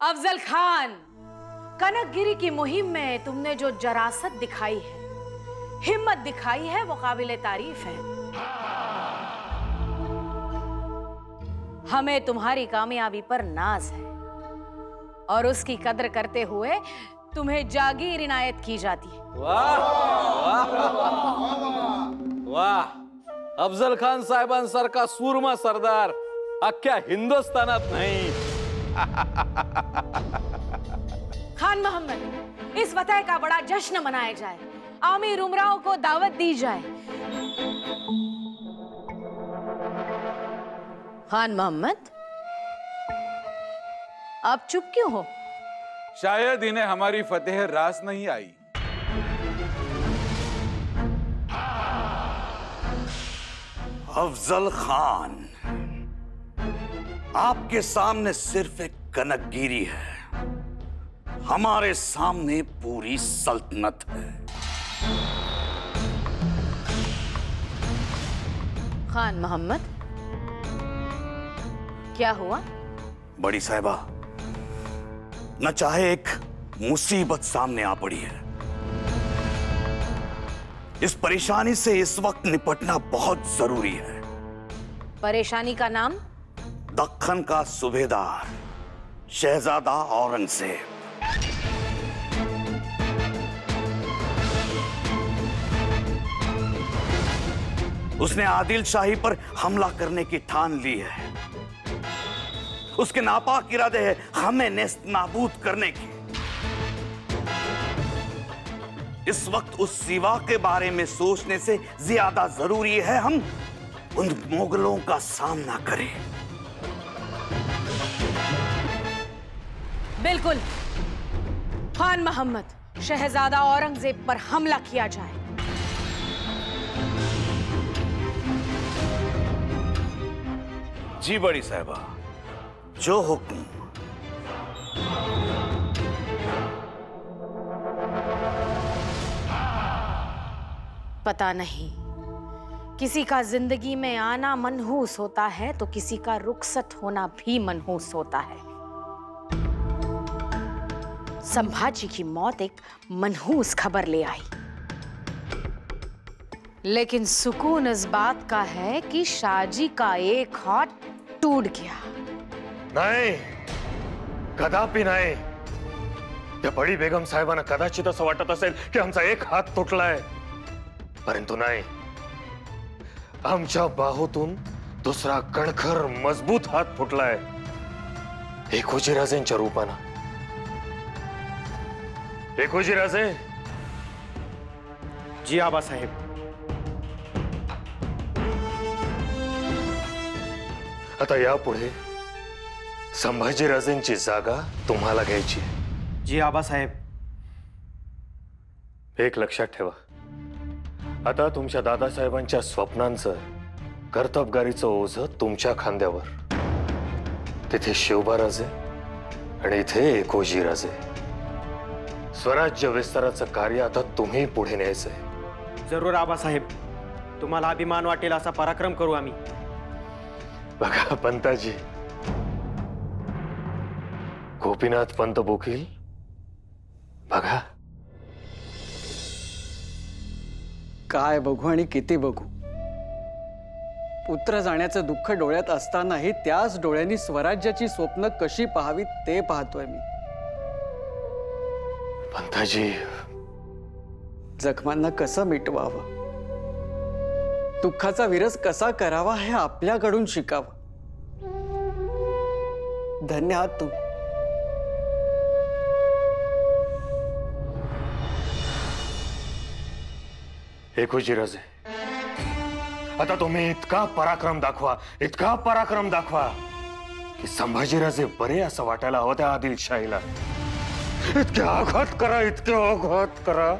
अफजल खान, कनकगिरी की मुहिम में तुमने जो जरासत दिखाई है, हिम्मत दिखाई है, वो काबिले तारीफ है। हमें तुम्हारी कामयाबी पर नाज है और उसकी कदर करते हुए तुम्हें जागीर इनायत की जाती है। वाह वाह, अफजल खान साहेबांसारखा सूरमा सरदार अख्ख्या हिंदुस्थानात नाही। खान मोहम्मद, इस फतह का बड़ा जश्न मनाया जाए, आमिर उमराओं को दावत दी जाए। खान मोहम्मद, आप चुप क्यों हो? शायद इन्हें हमारी फतेह रास नहीं आई। अफजल खान, आपके सामने सिर्फ एक कनकगिरी है, हमारे सामने पूरी सल्तनत है। खान मोहम्मद, क्या हुआ? बड़ी साहिबा, न चाहे एक मुसीबत सामने आ पड़ी है। इस परेशानी से इस वक्त निपटना बहुत जरूरी है। परेशानी का नाम? दक्खन का सूबेदार शहजादा औरंगजेब। उसने आदिल शाही पर हमला करने की ठान ली है। उसके नापाक इरादे हैं हमें नेस्त नाबूद करने की। इस वक्त उस सिवा के बारे में सोचने से ज्यादा जरूरी है हम उन मुगलों का सामना करें। बिल्कुल खान मोहम्मद, शहजादा औरंगजेब पर हमला किया जाए। जी बड़ी साहिबा, जो हुक्म। पता नहीं, किसी का जिंदगी में आना मनहूस होता है तो किसी का रुखसत होना भी मनहूस होता है। संभाजी की मौत एक मनहूस खबर ले आई, लेकिन सुकून इस बात का है कि शाहजी का एक हाथ टूट गया। नाही, कदापि नाही। त्या बडी बेगम साहेबांना कदाचित असं वाटत असेल की आमचा एक हात तुटलाय, परंतु नाही, आमच्या बाहूतून दुसरा कणखर मजबूत हात फुटलाय, एकोजीराजेंच्या रूपानं। एकोजीराजे। जी आबासाहेब। आता यापुढे संभाजीराजेंची जागा तुम्हाला घ्यायची आहे। जी आबासाहेब। एक लक्षात ठेवा, आता तुमच्या दादासाहेबांच्या स्वप्नांचं कर्तबगारीचं ओझं तुमच्या खांद्यावर। तिथे शिवबाराजे आणि इथे एकोजीराजे। स्वराज्य विस्ताराचं कार्य आता तुम्ही पुढे न्यायचंय। जरूर आबासाहेब, तुम्हाला अभिमान वाटेल असा पराक्रम करू आम्ही। बघा पंताजी, गोपीनाथ पंत बोकील बघा। काय बघू आणि किती बघू? पुत्र जाण्याचं दुःख डोळ्यात असतानाही त्याच डोळ्यांनी स्वराज्याची स्वप्न कशी पाहावीत ते पाहतोय मी। पंताजी, जखमांना कसं मिटवावं, दुःखाचा विरस कसा करावा हे आपल्याकडून शिकावं। धन्य आहात तुम्ही। एकोजीराजे, आता तुम्ही इतका पराक्रम दाखवा, इतका पराक्रम दाखवा की संभाजीराजे बरे असं वाटायला हवं त्या आदिलशाहीला। इतके आघात करा, इतके आघात करा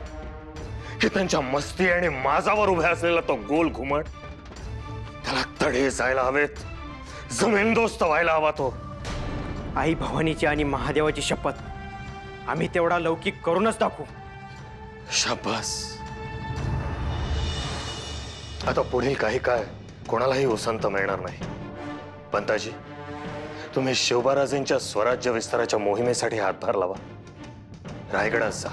की त्यांच्या मस्ती आणि माजावर उभ्या असलेला तो गोल घुमट त्याला तडे जायला हवेत, जमीनदोस्त व्हायला हवा तो। आई भवानीची आणि महादेवाची शपथ, आम्ही तेवढा लौकिक करूनच दाखवू। शाबास। आता पुढील काही काय कोणालाही उसंत मिळणार नाही। पंताजी, तुम्ही शिवबाराजेंच्या स्वराज्य विस्ताराच्या मोहिमेसाठी हातभार लावा, रायगडात जा.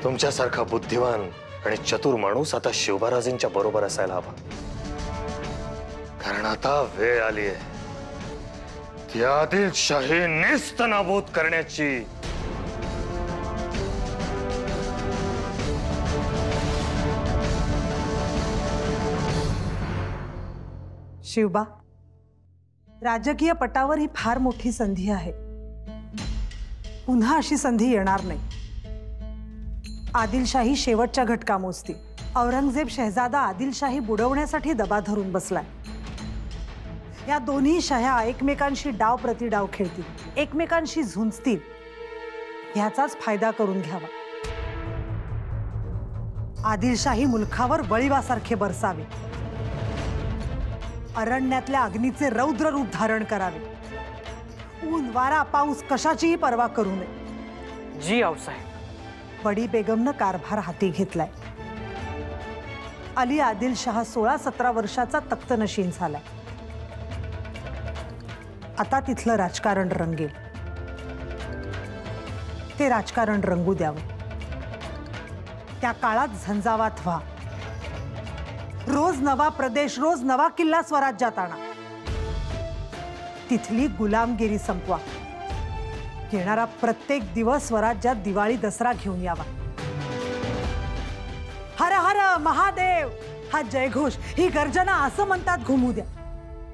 तुमच्यासारखा बुद्धिवान आणि चतुर माणूस आता शिवबाराजेंच्या बरोबर असायला हवा. कारण आता वेळ आली आहे ती आदिलशाही नेस्तनाबूत करण्याची. शिवबा, राजकीय पटावर ही फार मोठी संधी आहे. पुन्हा अशी संधी येणार नाही. आदिलशाही शेवटच्या घटका मोजती. औरंगजेब शहजादा आदिलशाही बुडवण्यासाठी दबा धरून बसलाय. या दोन्ही शाह्या एकमेकांशी डाव प्रतिडाव खेळतील, एकमेकांशी झुंजतील. ह्याचाच फायदा करून घ्यावा. आदिलशाही मुलखावर बळीवासारखे बरसावे. अरण्यातल्या अग्नीचे रौद्र रूप धारण करावे. ऊन वारा पाऊस कशाचीही पर्वा करू नये. जी आऊसाहेब. बडी बेगमनं कारभार हाती घेतलाय. अली आदिलशाह 16-17 वर्षाचा तख्तनशीन झालाय. आता तिथलं राजकारण रंगेल. ते राजकारण रंगू द्यावं. त्या काळात झंझावात व्हा. रोज नवा प्रदेश, रोज नवा किल्ला स्वराज्यात आणा. तिथली गुलामगिरी संपवा. येणारा प्रत्येक दिवस स्वराज्यात दिवाळी दसरा घेऊन यावा. हर हर महादेव हा जयघोष, ही गर्जना असं म्हणतात घुमू द्या.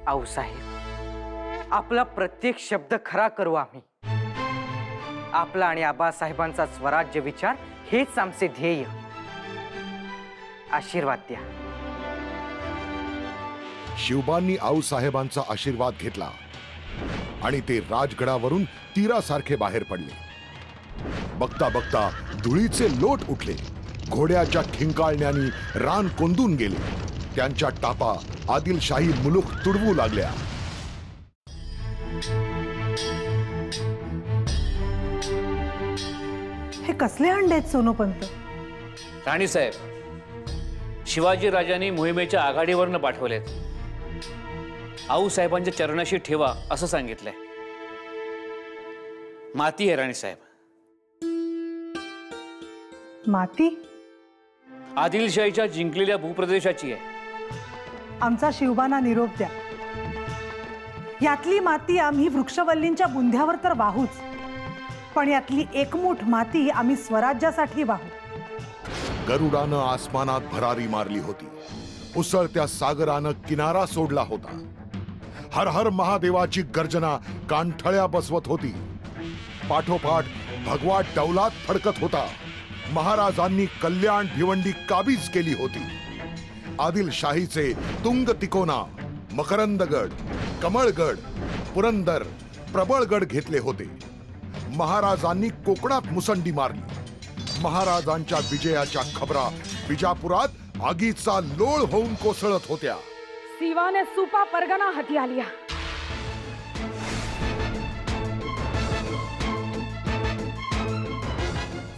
आऊसाहेब, आपला प्रत्येक शब्द खरा करू आम्ही. आपला आणि आबासाहेबांचा स्वराज्य विचार हेच आमचे ध्येय. आशीर्वाद द्या. शिवबांनी आऊसाहेबांचा आशीर्वाद घेतला आणि ते राजगडावरून तीरासारखे बाहेर पडले. बघता बघता धुळीचे लोट उठले. घोड्याच्या खिंकाळण्यानी रान कोंदून गेले. त्यांच्या टापा आदिलशाही मुलूक तुडवू लागल्या. हे कसले अंडेत सोनोपंत? राणीसाहेब, शिवाजी राजांनी मोहिमेच्या आघाडीवरनं पाठवलेत. आऊसाहेबांच्या चरणाशी ठेवा असं सांगितलंय. माती आहे राणीसाहेब. माती? आदिलशाहीच्या जिंकलेल्या भूप्रदेशाची आहे. आमचा शिवबांना निरोप द्या. यातली माती आम्ही वृक्षवल्लींच्या बुंध्यावर तर वाहूच, पण यातली एकमूठ माती आम्ही स्वराज्यासाठी वाहू. गरुडानं आसमानात भरारी मारली होती. उसळत्या सागरानं किनारा सोडला होता. हर हर महादेवाची गर्जना कानठळ्या बसवत होती. पाठोपाठ भगवा डौलात फडकत होता. महाराजांनी कल्याण भिवंडी काबीज केली होती. आदिलशाहीचे तुंग तिकोना, मकरंदगड, कमळगड, पुरंदर, प्रबळगड घेतले होते. महाराजांनी कोकणात मुसंडी मारली. महाराजांच्या विजयाच्या खबरा बिजापुरात आगीचा लोळ होऊन कोसळत होत्या. सीवा ने सूपा परगना हथिया लिया.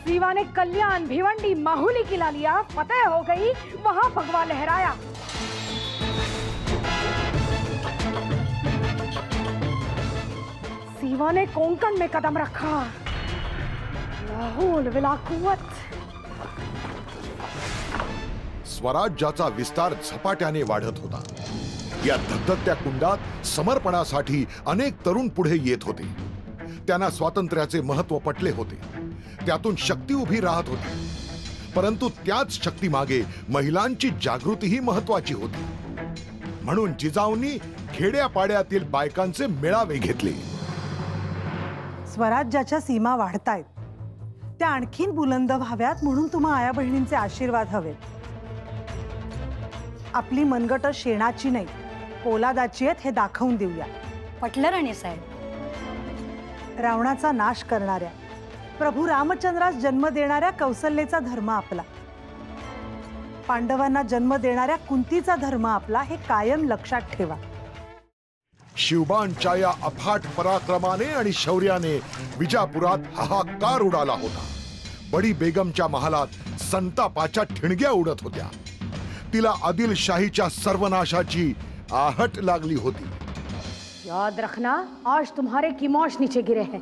सीवा ने कल्याण भिवंडी माहुली किला लिया. फतेह हो गई, वहां भगवा लहराया. सीवा ने कोंकण में कदम रखा. लाहौल विलाकुवत. स्वराज्याचा विस्तार झपाट्याने वाढत होता. या धगधगत्या कुंडात समर्पणासाठी अनेक तरुण पुढे येत होते. त्यांना स्वातंत्र्याचे महत्व पटले होते. त्यातून शक्ती उभी राहत होती. परंतु त्याच शक्तीमागे महिलांची जागृतीही महत्वाची होती. म्हणून जिजाऊंनी खेड्यापाड्यातील बायकांचे मेळावे घेतले. स्वराज्याच्या सीमा वाढतायत, त्या आणखीन बुलंद व्हाव्यात म्हणून तुम्हा आया बहिणींचे आशीर्वाद हवेत. आपली मनगट शेणाची नाही, पोलादाची आहेत हे दाखवून देऊया. पटलं राणीसाहेब. रावणाचा नाश करणाऱ्या, प्रभू रामचंद्रास जन्म देणाऱ्या कौसल्याचा धर्म आपला, पांडवांना जन्म देणाऱ्या कुंतीचा धर्म आपला, हे कायम लक्षात ठेवा. शिवबांच्या या अफाट पराक्रमाने आणि शौर्याने विजापुरात हाहाकार उडाला होता. बडी बेगमच्या महालात संतापाच्या ठिणग्या उडत होत्या. तिला आदिलशाहीच्या सर्वनाशाची आहट लागली होती. याद रखना, आज तुम्हारे कीमोश नीचे गिरे हैं,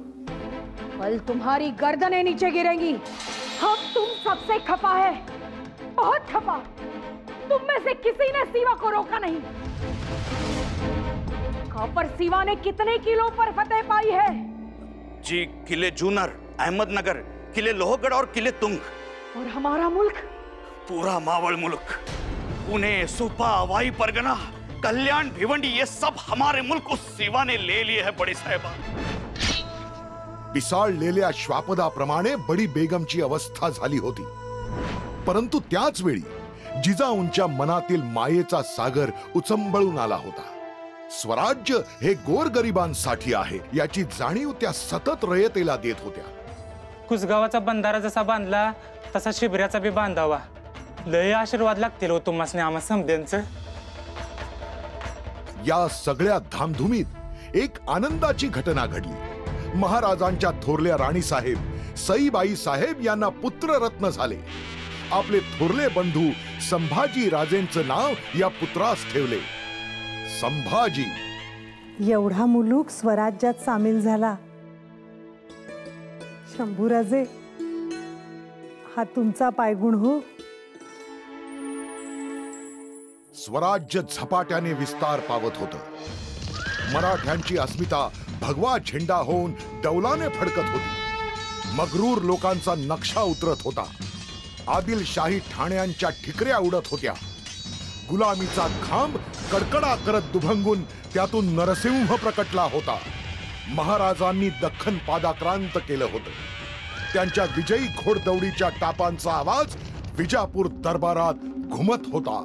कल तुम्हारी गर्दनें नीचे गिरेंगी। हम तुम सबसे खफा है, बहुत खफा। तुम में से किसी ने सीवा को रोका नहीं। पर सीवा ने कितने किलो पर फतेह पाई है? जी, किले जूनर, अहमदनगर, किले लोहगढ़ और किले तुंग। और हमारा मुल्क? पूरा मावल मुल्क, पुणे, सुपा, वाई परगना, कल्याण, भिवंडी, ये सब हमारे मुल्क उस सीवा ने ले लिए है बड़ी साहेबा। पिसाळलेल्या श्वापदाप्रमाणे बडी बेगमची अवस्था झाली होती, परंतु त्याच वेळी जिजाऊंच्या मनातील मायेचा सागर उचंबळून आला होता। स्वराज्य हे गोरगरिबांसाठी आहे याची जाणीव त्या सतत रयतेला देत होत्या। कुसगावाचा बंधारा जसा बांधला तसा शिबिराचा बी बांधावा, लय आशीर्वाद लागतील हो तुम्हासने आम्हा समद्यांचं। या सगळ्या धामधुमीत एक आनंदाची घटना घडली। महाराजांच्या थोरल्या राणीसाहेब सईबाई साहेब यांना पुत्ररत्न झाले। आपले थोरले बंधू संभाजी राजेंचं नाव या पुत्रास ठेवले, संभाजी। एवढा मुलूक स्वराज्यात सामील झाला। शंभूराजे, हा तुमचा पायगुण हो। स्वराज्य झपाट्याने विस्तार पावत होतं। मराठ्यांची अस्मिता भगवा झेंडा होऊन डौलाने फडकत होती। मगरूर लोकांचा नक्षा उतरत होता। आदिलशाही ठाण्यांच्या ठिकऱ्या उडत होत्या। गुलामीचा खांब कडकडा करत दुभंगून त्यातून नरसिंह प्रकटला होता। महाराजांनी दख्खन पादाक्रांत केलं होतं। त्यांच्या विजयी घोडदौडीच्या टापांचा आवाज विजापूर दरबारात घुमत होता।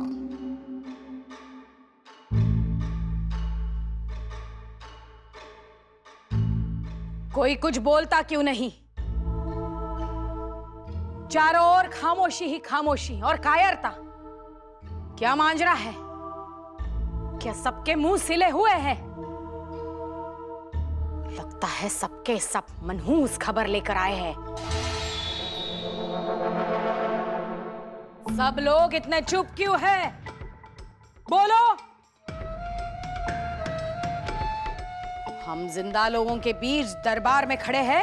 कोई कुछ बोलता क्यों नहीं? चारों ओर खामोशी ही खामोशी और कायरता। क्या मांजरा है? क्या सबके मुंह सिले हुए हैं? लगता है सबके सब मनहूस खबर लेकर आए हैं। सब लोग इतने चुप क्यों हैं? बोलो। हम जिंदा लोगों के बीच दरबार में खड़े हैं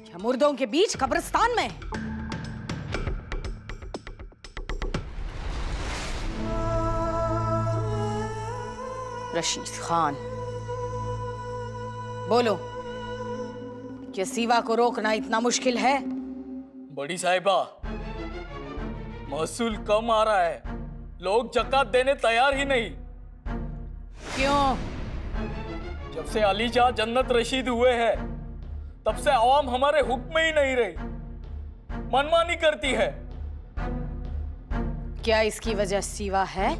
या मुर्दों के बीच कब्रिस्तान में? रशीद खान, बोलो, क्या सीवा को रोकना इतना मुश्किल है? बड़ी साहिबा, महसूल कम आ रहा है, लोग जकात देने तैयार ही नहीं। क्यों? जब से अली शाह जन्नत रशीद हुए हैं, तब से आवाम हमारे हुक्म में ही नहीं रही, मनमानी करती है। क्या इसकी वजह सीवा है?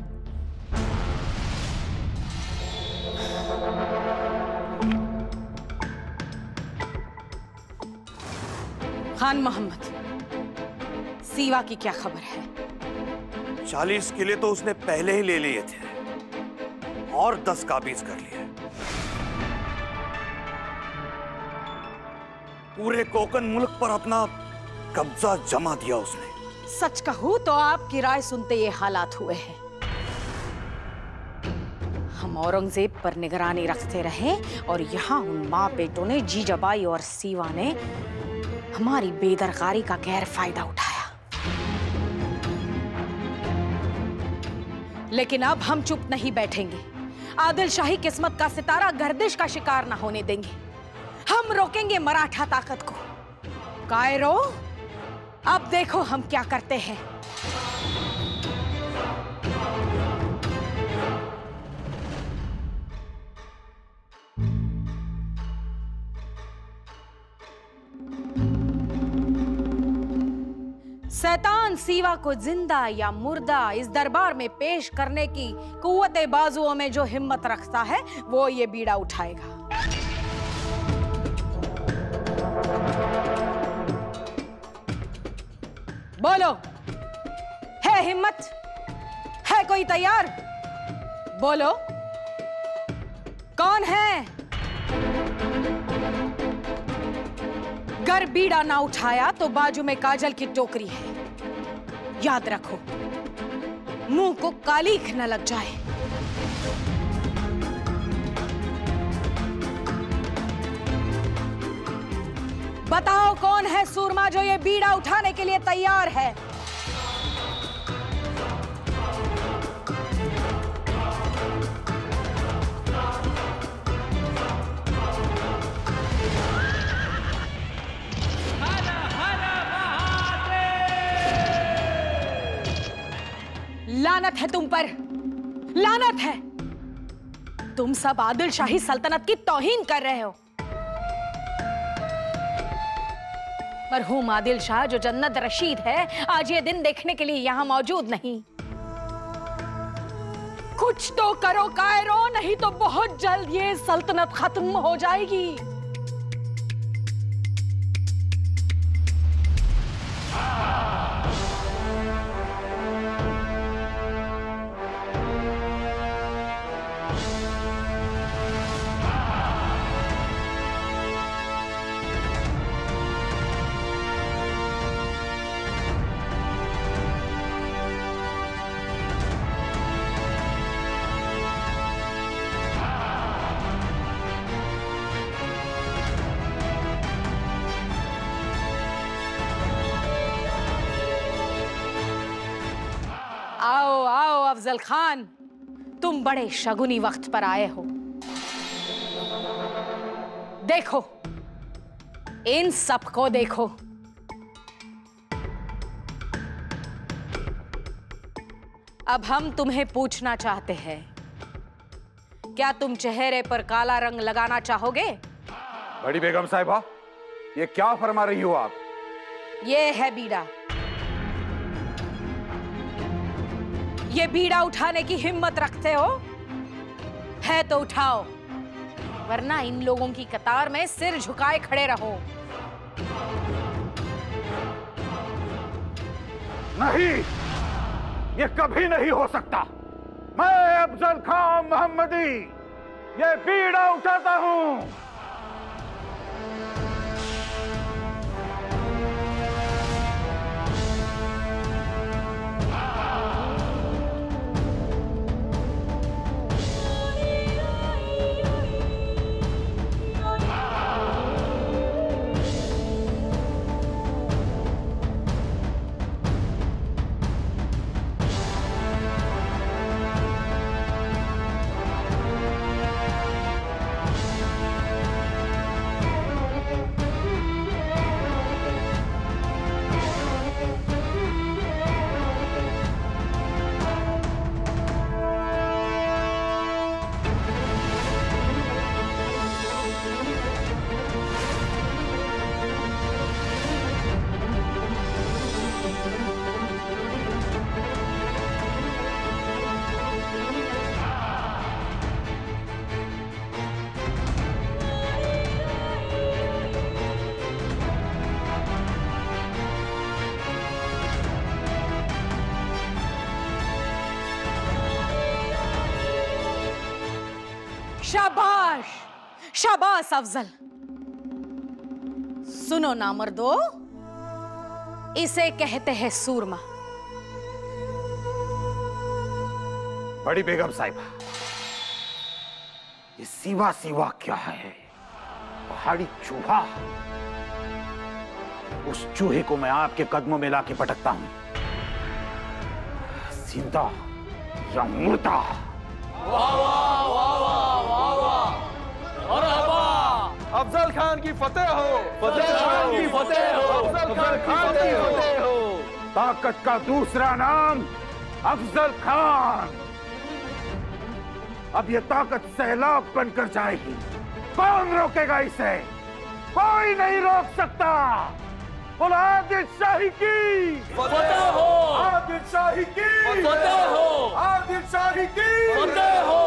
खान मोहम्मद, सीवा की क्या खबर है? 40 किले तो उसने पहले ही ले लिए थे और 10 काबीज कर लिए। पूरे कोकन मुल्क पर अपना कब्जा जमा दिया उसने। सच कहूं तो आपकी राय सुनते ये हालात हुए हैं। हम औरंगजेब पर निगरानी रखते रहे और यहाँ उन माँ बेटों ने, जीजाबाई और सीवा ने हमारी बेदरकारी का गैर फायदा उठाया। लेकिन अब हम चुप नहीं बैठेंगे। आदिलशाही किस्मत का सितारा गर्दिश का शिकार ना होने देंगे। हम रोकेंगे मराठा ताकत को। कायरो, अब देखो हम क्या करते हैं। शैतान सीवा को जिंदा या मुर्दा इस दरबार में पेश करने की कुव्वते बाजुओं में जो हिम्मत रखता है वो ये बीड़ा उठाएगा। बोलो, है हिम्मत? है कोई तैयार? बोलो, कौन है? गर बीड़ा ना उठाया तो बाजू में काजल की टोकरी है। याद रखो, मुंह को कालीख न लग जाए। बताओ कौन है सूरमा जो ये बीड़ा उठाने के लिए तैयार है? लानत है तुम पर, लानत है। तुम सब आदिल शाही सल्तनत की तौहीन कर रहे हो। मरहूम आदिल शाह जो जन्नत रशीद है, आज ये दिन देखने के लिए यहां मौजूद नहीं। कुछ तो करो कायरो, नहीं तो बहुत जल्द ये सल्तनत खत्म हो जाएगी। आओ आओ अफजल खान, तुम बड़े शगुनी वक्त पर आए हो। देखो, इन सबको देखो। अब हम तुम्हें पूछना चाहते हैं, क्या तुम चेहरे पर काला रंग लगाना चाहोगे? बड़ी बेगम साहिबा, ये क्या फरमा रही हो आप? ये है बीड़ा। ये बीड़ा उठाने की हिम्मत रखते हो? है तो उठाओ, वरना इन लोगों की कतार में सिर झुकाए खड़े रहो। नहीं, ये कभी नहीं हो सकता। मैं अफजल खान मोहम्मदी ये बीड़ा उठाता हूं। शाबाश, शाबाश अफजल। सुनो ना मर्दो, इसे कहते हैं सूरमा। बड़ी बेगम साहिबा, ये सीवा सीवा क्या है? पहाड़ी चूहा। उस चूहे को मैं आपके कदमों में लाके पटकता हूं, जिंदा या मुर्दा। वाह वाह वाह वाह वाह वाह, मरहबा। अफजल खान की फतेह हो, अफजल खान की फतेह हो, अफजल खान की फतेह हो। ताकत का दूसरा नाम अफजल खान। अब ये ताकत सैलाब बनकर जाएगी। कौन रोकेगा इसे? कोई नहीं रोक सकता। बोलो आदिल शाही की फतेह हो, आदिल शाही की फतेह हो, आदिल शाही की फतेह हो।